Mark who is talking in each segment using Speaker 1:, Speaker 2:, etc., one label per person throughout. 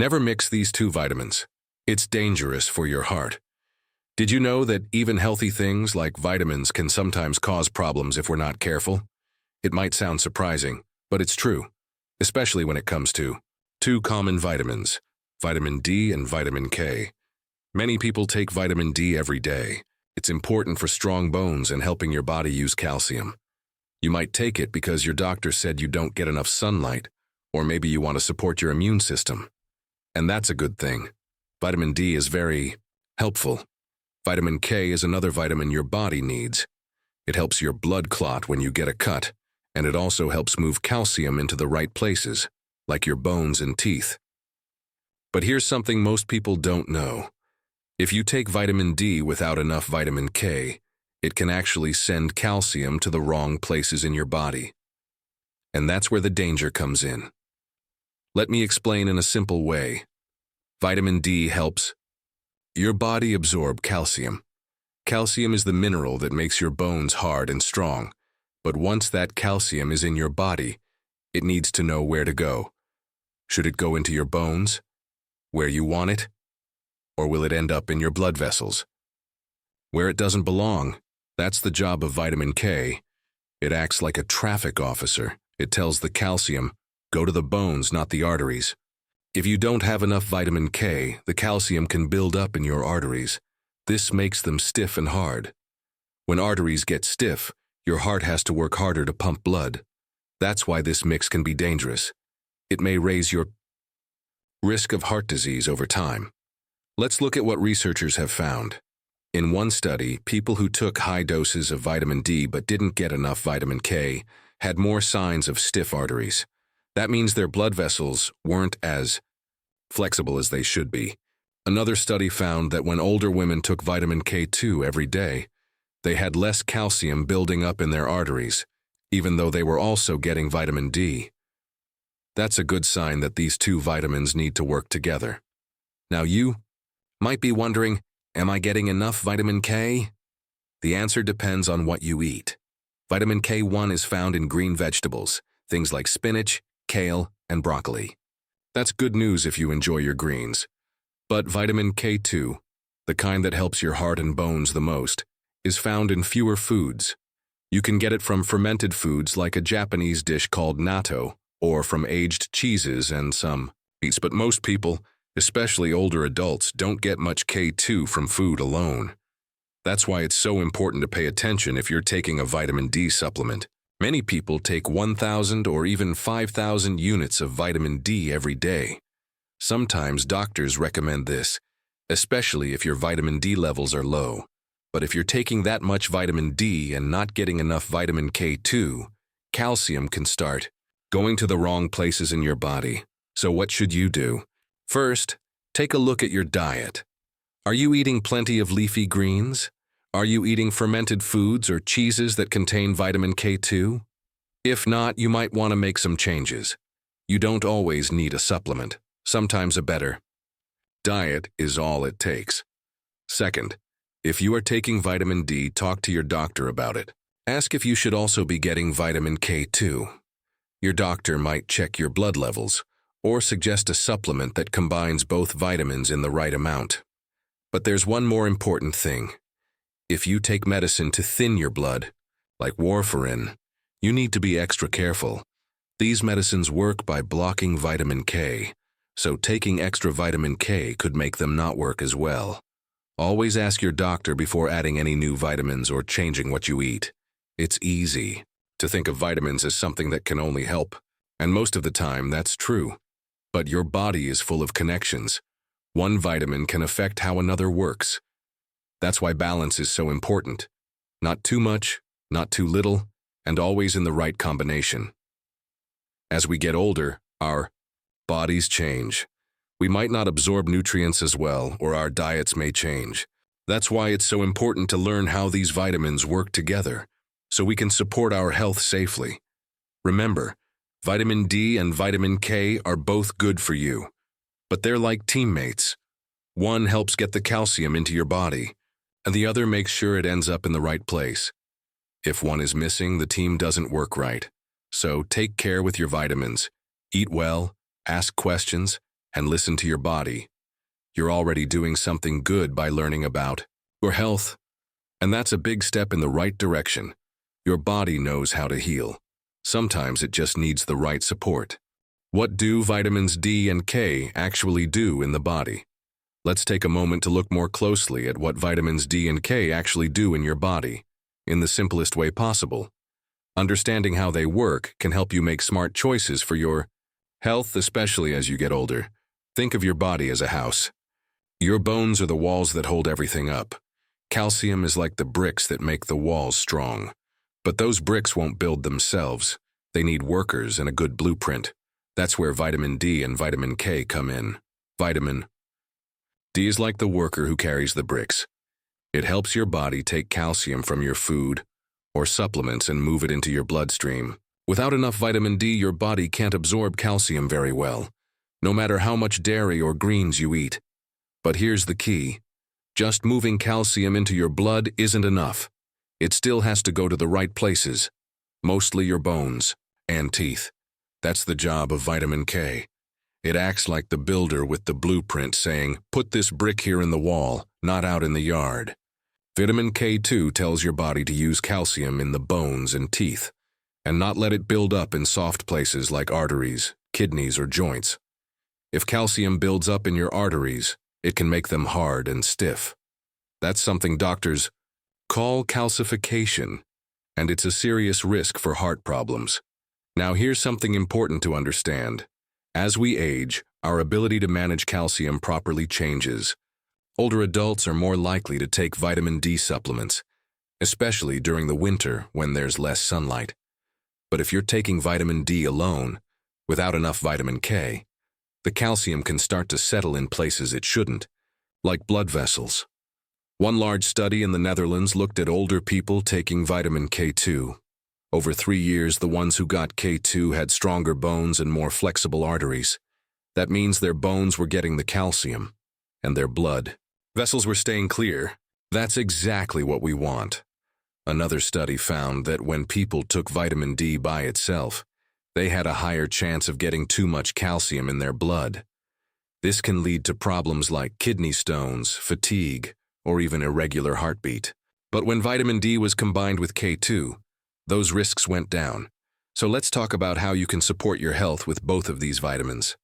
Speaker 1: Never mix these two vitamins. It's dangerous for your heart. Did you know that even healthy things like vitamins can sometimes cause problems if we're not careful? It might sound surprising, but it's true, especially when it comes to two common vitamins, vitamin D and vitamin K. Many people take vitamin D every day. It's important for strong bones and helping your body use calcium. You might take it because your doctor said you don't get enough sunlight, or maybe you want to support your immune system. And that's a good thing. Vitamin D is very helpful. Vitamin K is another vitamin your body needs. It helps your blood clot when you get a cut, and it also helps move calcium into the right places, like your bones and teeth. But here's something most people don't know. If you take vitamin D without enough vitamin K, it can actually send calcium to the wrong places in your body. And that's where the danger comes in. Let me explain in a simple way. Vitamin D helps your body absorb calcium. Calcium is the mineral that makes your bones hard and strong. But once that calcium is in your body, it needs to know where to go. Should it go into your bones, where you want it, or will it end up in your blood vessels? Where it doesn't belong, that's the job of vitamin K. It acts like a traffic officer. It tells the calcium, go to the bones, not the arteries. If you don't have enough vitamin K, the calcium can build up in your arteries. This makes them stiff and hard. When arteries get stiff, your heart has to work harder to pump blood. That's why this mix can be dangerous. It may raise your risk of heart disease over time. Let's look at what researchers have found. In one study, people who took high doses of vitamin D but didn't get enough vitamin K had more signs of stiff arteries. That means their blood vessels weren't as flexible as they should be. Another study found that when older women took vitamin K2 every day, they had less calcium building up in their arteries, even though they were also getting vitamin D. That's a good sign that these two vitamins need to work together. Now you might be wondering, am I getting enough vitamin K? The answer depends on what you eat. Vitamin K1 is found in green vegetables, things like spinach, kale, and broccoli. That's good news if you enjoy your greens. But vitamin K2, the kind that helps your heart and bones the most, is found in fewer foods. You can get it from fermented foods like a Japanese dish called natto, or from aged cheeses and some meats. But most people, especially older adults, don't get much K2 from food alone. That's why it's so important to pay attention if you're taking a vitamin D supplement. Many people take 1,000 or even 5,000 units of vitamin D every day. Sometimes doctors recommend this, especially if your vitamin D levels are low. But if you're taking that much vitamin D and not getting enough vitamin K2, calcium can start going to the wrong places in your body. So what should you do? First, take a look at your diet. Are you eating plenty of leafy greens? Are you eating fermented foods or cheeses that contain vitamin K2? If not, you might want to make some changes. You don't always need a supplement. Sometimes a better diet is all it takes. Second, if you are taking vitamin D, talk to your doctor about it. Ask if you should also be getting vitamin K2. Your doctor might check your blood levels or suggest a supplement that combines both vitamins in the right amount. But there's one more important thing. If you take medicine to thin your blood, like warfarin, you need to be extra careful. These medicines work by blocking vitamin K, so taking extra vitamin K could make them not work as well. Always ask your doctor before adding any new vitamins or changing what you eat. It's easy to think of vitamins as something that can only help, and most of the time that's true. But your body is full of connections. One vitamin can affect how another works. That's why balance is so important. Not too much, not too little, and always in the right combination. As we get older, our bodies change. We might not absorb nutrients as well, or our diets may change. That's why it's so important to learn how these vitamins work together, so we can support our health safely. Remember, vitamin D and vitamin K are both good for you, but they're like teammates. One helps get the calcium into your body, and the other makes sure it ends up in the right place. If one is missing, the team doesn't work right. So take care with your vitamins, eat well, ask questions, and listen to your body. You're already doing something good by learning about your health, and that's a big step in the right direction. Your body knows how to heal. Sometimes it just needs the right support. What do vitamins D and K actually do in the body? Let's take a moment to look more closely at what vitamins D and K actually do in your body, in the simplest way possible. Understanding how they work can help you make smart choices for your health, especially as you get older. Think of your body as a house. Your bones are the walls that hold everything up. Calcium is like the bricks that make the walls strong. But those bricks won't build themselves. They need workers and a good blueprint. That's where vitamin D and vitamin K come in. Vitamin D is like the worker who carries the bricks. It helps your body take calcium from your food or supplements and move it into your bloodstream. Without enough vitamin D, your body can't absorb calcium very well, no matter how much dairy or greens you eat. But here's the key. Just moving calcium into your blood isn't enough. It still has to go to the right places, mostly your bones and teeth. That's the job of vitamin K. It acts like the builder with the blueprint saying, put this brick here in the wall, not out in the yard. Vitamin K2 tells your body to use calcium in the bones and teeth, and not let it build up in soft places like arteries, kidneys, or joints. If calcium builds up in your arteries, it can make them hard and stiff. That's something doctors call calcification, and it's a serious risk for heart problems. Now here's something important to understand. As we age, our ability to manage calcium properly changes. Older adults are more likely to take vitamin D supplements, especially during the winter when there's less sunlight. But if you're taking vitamin D alone, without enough vitamin K, the calcium can start to settle in places it shouldn't, like blood vessels. One large study in the Netherlands looked at older people taking vitamin K2. Over 3 years, the ones who got K2 had stronger bones and more flexible arteries. That means their bones were getting the calcium, and their blood vessels were staying clear. That's exactly what we want. Another study found that when people took vitamin D by itself, they had a higher chance of getting too much calcium in their blood. This can lead to problems like kidney stones, fatigue, or even irregular heartbeat. But when vitamin D was combined with K2, those risks went down. So let's talk about how you can support your health with both of these vitamins.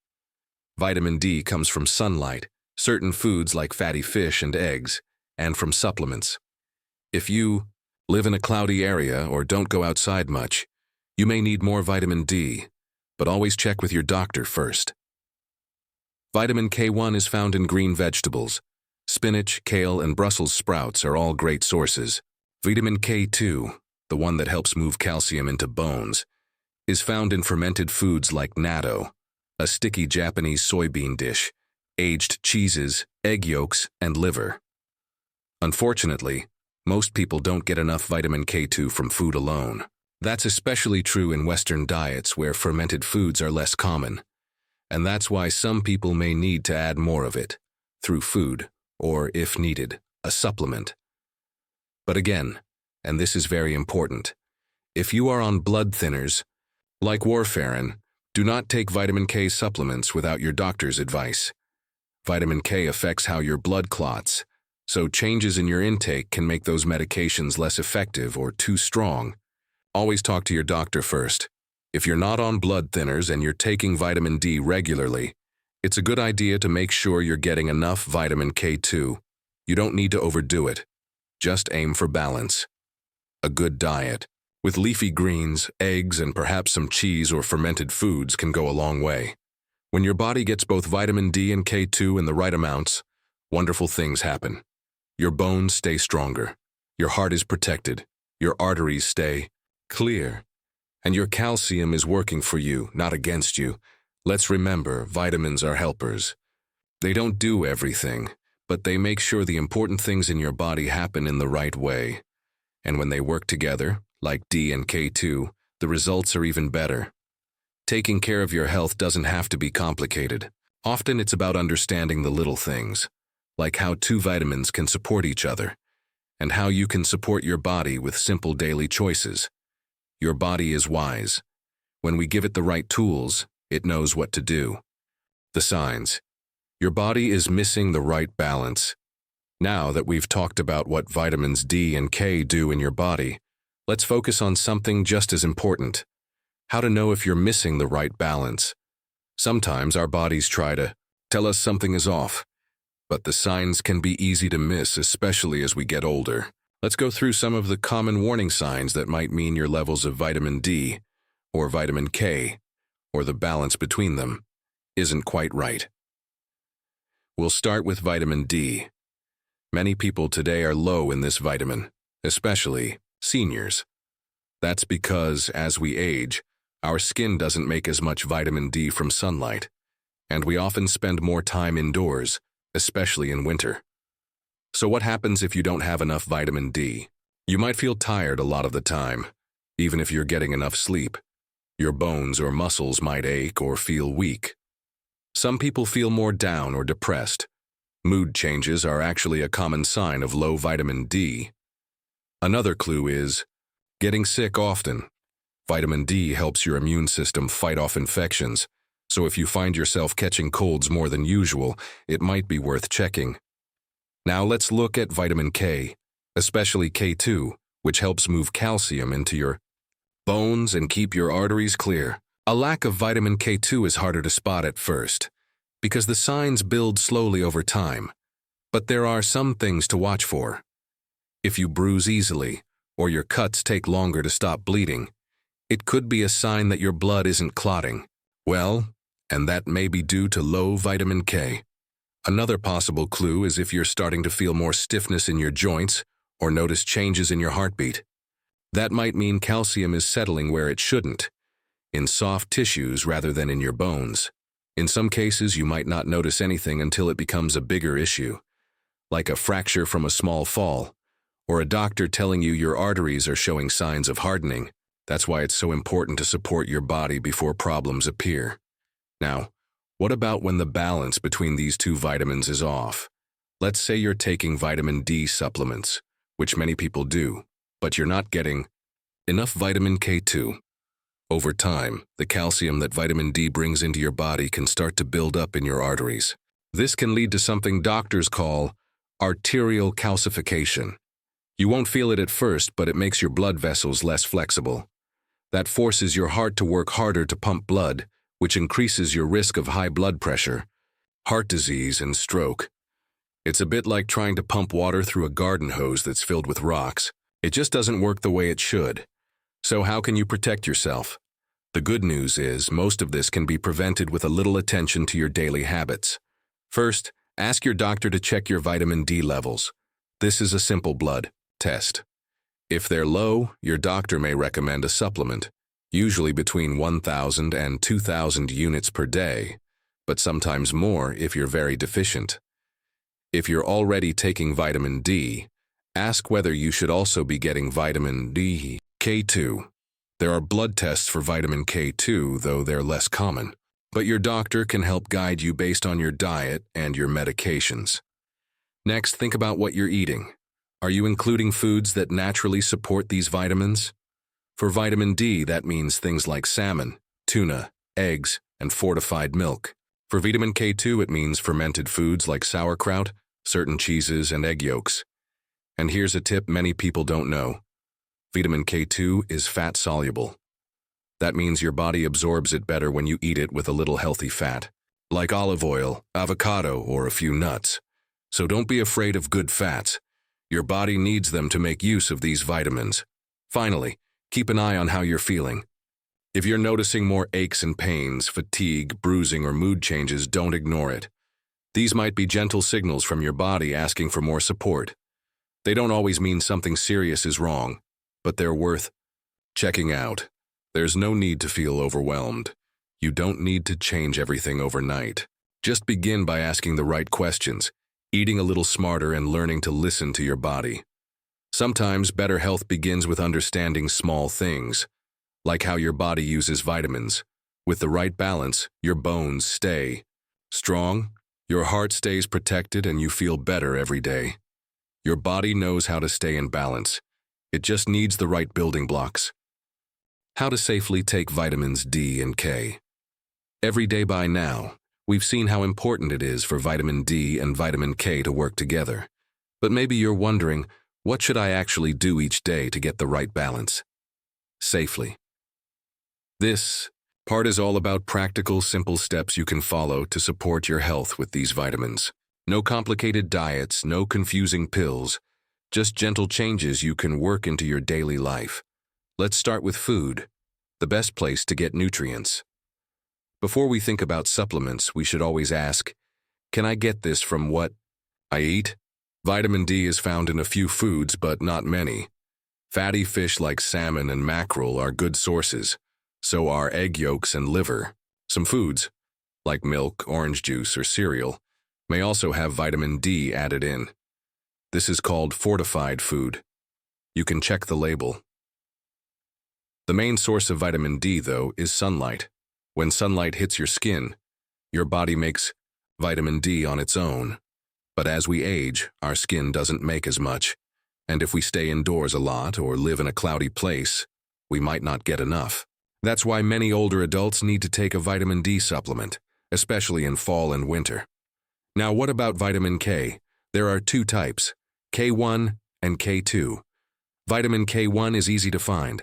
Speaker 1: Vitamin D comes from sunlight, certain foods like fatty fish and eggs, and from supplements. If you live in a cloudy area or don't go outside much, you may need more vitamin D, but always check with your doctor first. Vitamin K1 is found in green vegetables. Spinach, kale, and Brussels sprouts are all great sources. Vitamin K2, the one that helps move calcium into bones, is found in fermented foods like natto, a sticky Japanese soybean dish, aged cheeses, egg yolks, and liver. Unfortunately, most people don't get enough vitamin K2 from food alone. That's especially true in Western diets where fermented foods are less common. And that's why some people may need to add more of it, through food, or, if needed, a supplement. But again, and this is very important, if you are on blood thinners, like warfarin, do not take vitamin K supplements without your doctor's advice. Vitamin K affects how your blood clots, so changes in your intake can make those medications less effective or too strong. Always talk to your doctor first. If you're not on blood thinners and you're taking vitamin D regularly, it's a good idea to make sure you're getting enough vitamin K2. You don't need to overdo it. Just aim for balance. A good diet, with leafy greens, eggs, and perhaps some cheese or fermented foods can go a long way. When your body gets both vitamin D and K2 in the right amounts, wonderful things happen. Your bones stay stronger, your heart is protected, your arteries stay clear, and your calcium is working for you, not against you. Let's remember, vitamins are helpers. They don't do everything, but they make sure the important things in your body happen in the right way. And when they work together, like D and K2, the results are even better. Taking care of your health doesn't have to be complicated. Often it's about understanding the little things, like how two vitamins can support each other, and how you can support your body with simple daily choices. Your body is wise. When we give it the right tools, it knows what to do. The signs. Your body is missing the right balance. Now that we've talked about what vitamins D and K do in your body, let's focus on something just as important: how to know if you're missing the right balance. Sometimes our bodies try to tell us something is off, but the signs can be easy to miss, especially as we get older. Let's go through some of the common warning signs that might mean your levels of vitamin D or vitamin K, or the balance between them, isn't quite right. We'll start with vitamin D. Many people today are low in this vitamin, especially seniors. That's because, as we age, our skin doesn't make as much vitamin D from sunlight, and we often spend more time indoors, especially in winter. So what happens if you don't have enough vitamin D? You might feel tired a lot of the time, even if you're getting enough sleep. Your bones or muscles might ache or feel weak. Some people feel more down or depressed. Mood changes are actually a common sign of low vitamin D. Another clue is getting sick often. Vitamin D helps your immune system fight off infections, so if you find yourself catching colds more than usual, it might be worth checking. Now let's look at vitamin K, especially K2, which helps move calcium into your bones and keep your arteries clear. A lack of vitamin K2 is harder to spot at first, because the signs build slowly over time. But there are some things to watch for. If you bruise easily, or your cuts take longer to stop bleeding, it could be a sign that your blood isn't clotting well, and that may be due to low vitamin K. Another possible clue is if you're starting to feel more stiffness in your joints or notice changes in your heartbeat. That might mean calcium is settling where it shouldn't, in soft tissues rather than in your bones. In some cases, you might not notice anything until it becomes a bigger issue, like a fracture from a small fall, or a doctor telling you your arteries are showing signs of hardening. That's why it's so important to support your body before problems appear. Now, what about when the balance between these two vitamins is off? Let's say you're taking vitamin D supplements, which many people do, but you're not getting enough vitamin K2. Over time, the calcium that vitamin D brings into your body can start to build up in your arteries. This can lead to something doctors call arterial calcification. You won't feel it at first, but it makes your blood vessels less flexible. That forces your heart to work harder to pump blood, which increases your risk of high blood pressure, heart disease, and stroke. It's a bit like trying to pump water through a garden hose that's filled with rocks. It just doesn't work the way it should. So how can you protect yourself? The good news is most of this can be prevented with a little attention to your daily habits. First, ask your doctor to check your vitamin D levels. This is a simple blood test. If they're low, your doctor may recommend a supplement, usually between 1,000 and 2,000 units per day, but sometimes more if you're very deficient. If you're already taking vitamin D, ask whether you should also be getting vitamin D, K2. There are blood tests for vitamin K2, though they're less common, but your doctor can help guide you based on your diet and your medications. Next, think about what you're eating. Are you including foods that naturally support these vitamins? For vitamin D, that means things like salmon, tuna, eggs, and fortified milk. For vitamin K2, it means fermented foods like sauerkraut, certain cheeses, and egg yolks. And here's a tip many people don't know. Vitamin K2 is fat-soluble. That means your body absorbs it better when you eat it with a little healthy fat, like olive oil, avocado, or a few nuts. So don't be afraid of good fats. Your body needs them to make use of these vitamins. Finally, keep an eye on how you're feeling. If you're noticing more aches and pains, fatigue, bruising, or mood changes, don't ignore it. These might be gentle signals from your body asking for more support. They don't always mean something serious is wrong, but they're worth checking out. There's no need to feel overwhelmed. You don't need to change everything overnight. Just begin by asking the right questions, eating a little smarter, and learning to listen to your body. Sometimes better health begins with understanding small things, like how your body uses vitamins. With the right balance, your bones stay strong, your heart stays protected, and you feel better every day. Your body knows how to stay in balance. It just needs the right building blocks. How to safely take vitamins D and K. Every day by now, We've seen how important it is for vitamin D and vitamin K to work together. But maybe you're wondering, what should I actually do each day to get the right balance? Safely. This part is all about practical, simple steps you can follow to support your health with these vitamins. No complicated diets, no confusing pills, just gentle changes you can work into your daily life. Let's start with food, the best place to get nutrients. Before we think about supplements, we should always ask, can I get this from what I eat? Vitamin D is found in a few foods, but not many. Fatty fish like salmon and mackerel are good sources. So are egg yolks and liver. Some foods, like milk, orange juice, or cereal, may also have vitamin D added in. This is called fortified food. You can check the label. The main source of vitamin D, though, is sunlight. When sunlight hits your skin, your body makes vitamin D on its own. But as we age, our skin doesn't make as much. And if we stay indoors a lot or live in a cloudy place, we might not get enough. That's why many older adults need to take a vitamin D supplement, especially in fall and winter. Now, what about vitamin K? There are two types, K1 and K2. Vitamin K1 is easy to find.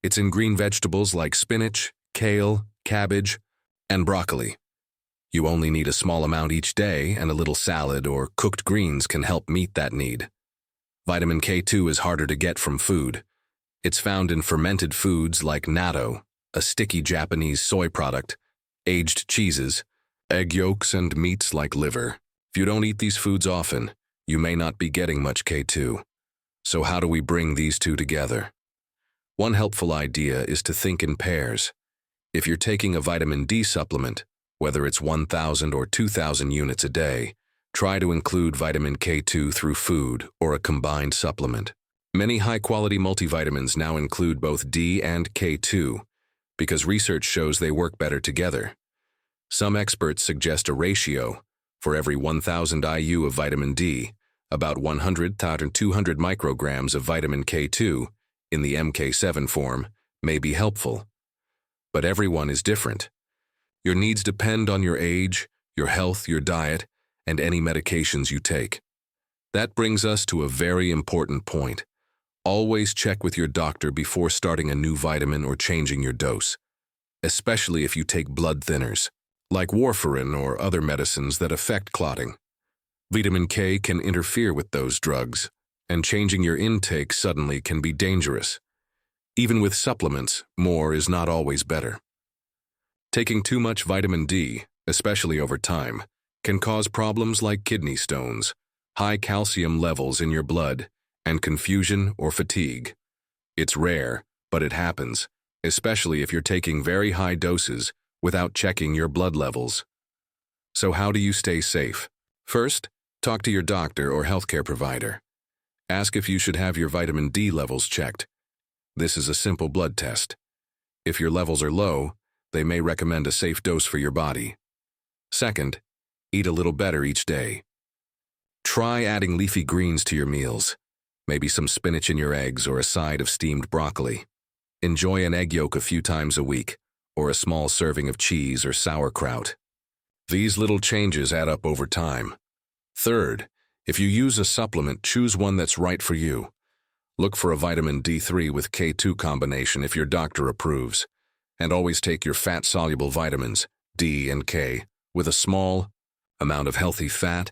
Speaker 1: It's in green vegetables like spinach, kale, cabbage, and broccoli. You only need a small amount each day, and a little salad or cooked greens can help meet that need. Vitamin K2 is harder to get from food. It's found in fermented foods like natto, a sticky Japanese soy product, aged cheeses, egg yolks, and meats like liver. If you don't eat these foods often, you may not be getting much K2. So how do we bring these two together? One helpful idea is to think in pairs. If you're taking a vitamin D supplement, whether it's 1,000 or 2,000 units a day, try to include vitamin K2 through food or a combined supplement. Many high-quality multivitamins now include both D and K2 because research shows they work better together. Some experts suggest a ratio for every 1,000 IU of vitamin D, about 100 to 200 micrograms of vitamin K2 in the MK7 form may be helpful. But everyone is different. Your needs depend on your age, your health, your diet, and any medications you take. That brings us to a very important point. Always check with your doctor before starting a new vitamin or changing your dose, especially if you take blood thinners, like warfarin or other medicines that affect clotting. Vitamin K can interfere with those drugs, and changing your intake suddenly can be dangerous. Even with supplements, more is not always better. Taking too much vitamin D, especially over time, can cause problems like kidney stones, high calcium levels in your blood, and confusion or fatigue. It's rare, but it happens, especially if you're taking very high doses without checking your blood levels. So how do you stay safe? First, talk to your doctor or healthcare provider. Ask if you should have your vitamin D levels checked. This is a simple blood test. If your levels are low, they may recommend a safe dose for your body. Second, eat a little better each day. Try adding leafy greens to your meals, maybe some spinach in your eggs or a side of steamed broccoli. Enjoy an egg yolk a few times a week, or a small serving of cheese or sauerkraut. These little changes add up over time. Third, if you use a supplement, choose one that's right for you. Look for a vitamin D3 with K2 combination if your doctor approves. And always take your fat-soluble vitamins, D and K, with a small amount of healthy fat,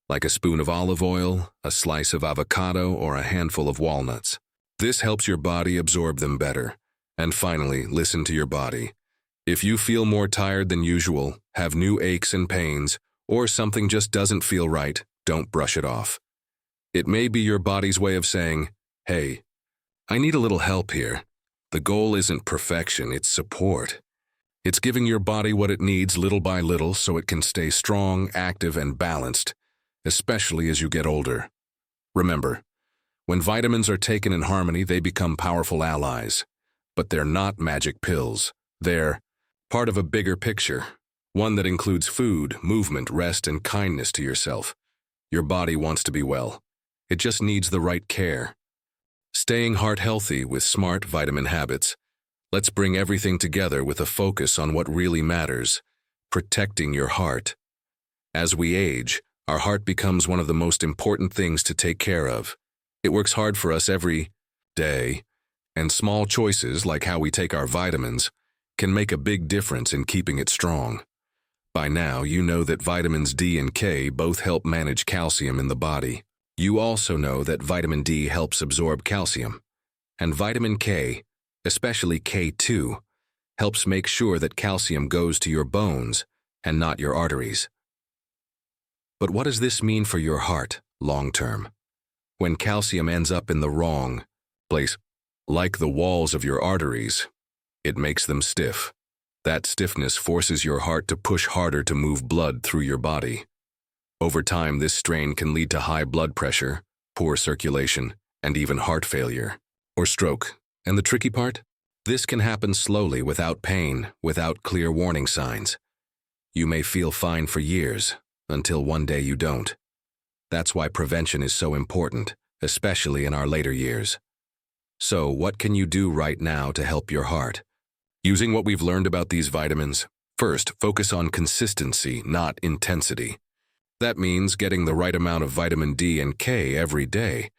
Speaker 1: like a spoon of olive oil, a slice of avocado, or a handful of walnuts. This helps your body absorb them better. And finally, listen to your body. If you feel more tired than usual, have new aches and pains, or something just doesn't feel right, don't brush it off. It may be your body's way of saying, hey, I need a little help here. The goal isn't perfection, it's support. It's giving your body what it needs little by little so it can stay strong, active, and balanced, especially as you get older. Remember, when vitamins are taken in harmony, they become powerful allies. But they're not magic pills. They're part of a bigger picture, one that includes food, movement, rest, and kindness to yourself. Your body wants to be well. It just needs the right care. Staying heart healthy with smart vitamin habits. Let's bring everything together with a focus on what really matters. protecting your heart. As we age, our heart becomes one of the most important things to take care of. It works hard for us every day, and small choices like how we take our vitamins can make a big difference in keeping it strong. By now, you know that vitamins D and K both help manage calcium in the body. You also know that vitamin D helps absorb calcium, and vitamin K, especially K2, helps make sure that calcium goes to your bones and not your arteries. But what does this mean for your heart, long term? When calcium ends up in the wrong place, like the walls of your arteries, it makes them stiff. That stiffness forces your heart to push harder to move blood through your body. Over time, this strain can lead to high blood pressure, poor circulation, and even heart failure, or stroke. And the tricky part? This can happen slowly without pain, without clear warning signs. You may feel fine for years, until one day you don't. That's why prevention is so important, especially in our later years. So, what can you do right now to help your heart? Using what we've learned about these vitamins, first, focus on consistency, not intensity. That means getting the right amount of vitamin D and K every day,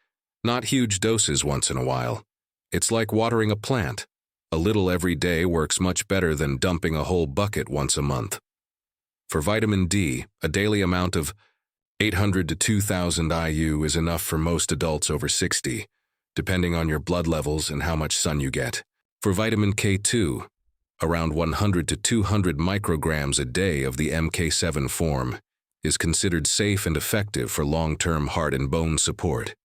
Speaker 1: not huge doses once in a while. It's like watering a plant. A little every day works much better than dumping a whole bucket once a month. For vitamin D, a daily amount of 800 to 2,000 IU is enough for most adults over 60, depending on your blood levels and how much sun you get. For vitamin K2, around 100 to 200 micrograms a day of the MK7 form is considered safe and effective for long-term heart and bone support.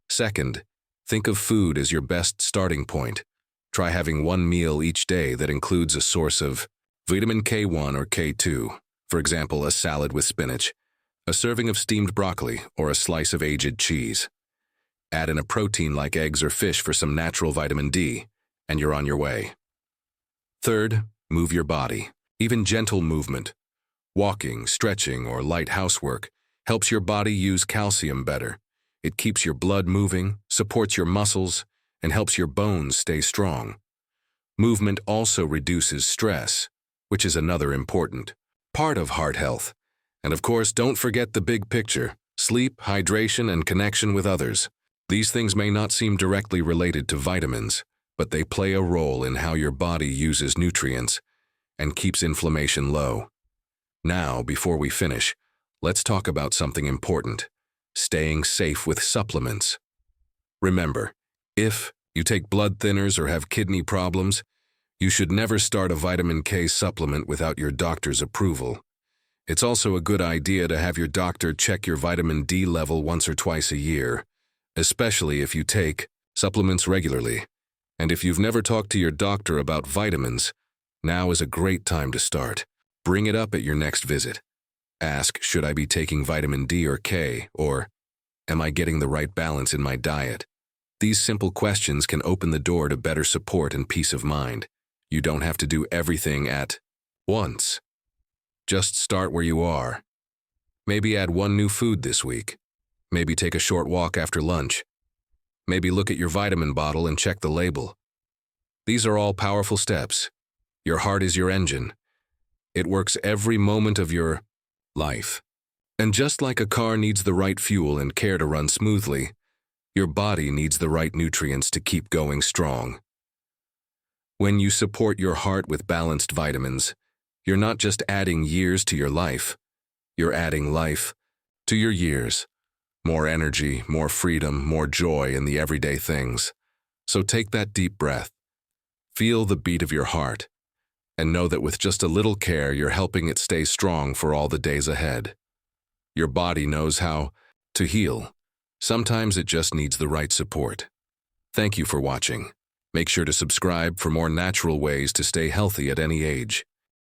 Speaker 1: Second, think of food as your best starting point. Try having one meal each day that includes a source of vitamin K1 or K2, for example, a salad with spinach, a serving of steamed broccoli, or a slice of aged cheese. Add in a protein like eggs or fish for some natural vitamin D, and you're on your way. Third, move your body. Even gentle movement, walking, stretching, or light housework helps your body use calcium better. It keeps your blood moving, supports your muscles, and helps your bones stay strong. Movement also reduces stress, which is another important part of heart health. And of course, don't forget the big picture: sleep, hydration, and connection with others. These things may not seem directly related to vitamins, but they play a role in how your body uses nutrients and keeps inflammation low. Now, before we finish, let's talk about something important: staying safe with supplements. Remember, if you take blood thinners or have kidney problems, you should never start a vitamin K supplement without your doctor's approval. It's also a good idea to have your doctor check your vitamin D level once or twice a year, especially if you take supplements regularly. And if you've never talked to your doctor about vitamins, now is a great time to start. Bring it up at your next visit. Ask, should I be taking vitamin D or K, or am I getting the right balance in my diet? These simple questions can open the door to better support and peace of mind. You don't have to do everything at once. Just start where you are. Maybe add one new food this week. Maybe take a short walk after lunch. Maybe look at your vitamin bottle and check the label. These are all powerful steps. Your heart is your engine. It works every moment of your life. And just like a car needs the right fuel and care to run smoothly, your body needs the right nutrients to keep going strong. When you support your heart with balanced vitamins, you're not just adding years to your life, you're adding life to your years. More energy, more freedom, more joy in the everyday things. So take that deep breath. Feel the beat of your heart, and know that with just a little care, you're helping it stay strong for all the days ahead. Your body knows how to heal. Sometimes it just needs the right support. Thank you for watching. Make sure to subscribe for more natural ways to stay healthy at any age.